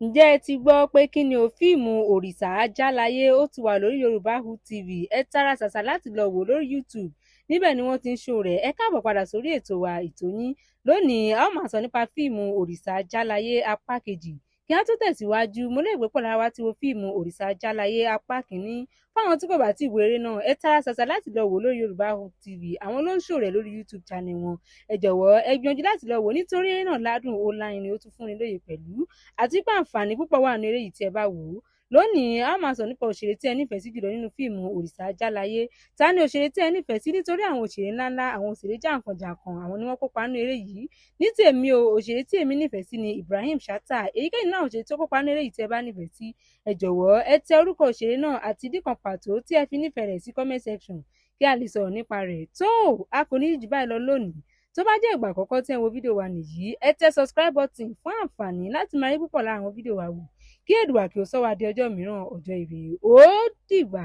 Ǹjẹ́ ẹ ti gbọ́ pé kí ni o fíìmù Òrìṣà Àjàláyé ó ti wà lórí Yorùbáwood TV. Ẹ tara ṣàṣà láti lọ wò lórí YouTube. Níbẹ̀ ni wọ́n ti ń show rẹ̀. Ẹ káàbọ̀ padà sórí ètò wa ètò yín. Lónìí a ó máa sọ nípa fíìmù Òrìṣà Àjàláyé apá kejì. Kí á tó tẹ̀síwájú, mo lè gbé pọ̀ lára wa tí wo fíìmù Òrìṣà Àjàláyé apá kìíní. Fáwọn tí kò bá tí ì wo eré náà, ẹ tara ṣàṣà láti lọ wò lórí Yorùbáwood TV. Àwọn ló ń show rẹ̀ lórí YouTube channel wọn. Ẹ jọ̀wọ́ ẹ gbìyànjú láti lọ wò nítorí eré náà ládùn ó lárinrin ó tún fúnni lóye pẹ̀lú. Àti pé àǹfààní púpọ̀ wà nínú eré yìí tí ẹ bá wò ó. Lónìí a máa sọ nípa òṣèré tí ẹ nífẹ̀ẹ́ sí jùlọ nínú fíìmù Òrìṣà Àjàláyé. Ta ni òṣèré tí ẹ nífẹ̀ẹ́ sí? Nítorí àwọn òṣèré ńláńlá, àwọn òṣèré jàǹkànjàǹkàn, àwọn ni wọ́n kópa nínú eré yìí. Ní tèmi o, òṣèré tí èmi nífẹ̀ẹ́ sí ni Ibrahim Chatta. Èyíkéyìí náà òṣèré tó kópa nínú eré yìí tí ẹ bá nífẹ̀ẹ́ sí, ẹ jọ̀wọ́ ẹ tẹ orúkọ òṣèré náà àti ìdí kan pàtó tí ẹ fi nífẹ̀ẹ́ rẹ̀ sí comment section kí a lè sọ̀rọ̀ nípa rẹ̀. Tó a kò ní jù báyìí lọ lónìí. Tó bá jẹ́ ìgbà àkọ́kọ́ tí ẹ ń wo fídíò wa nìyí, ẹ tẹ subscribe button fún àǹfààní láti máa rí púpọ̀ lára àwọn fídíò wa wò. Kí Èdùà kí ó sọ wá di ọjọ́ mìíràn, ọjọ́ ire. Ó dìgbà.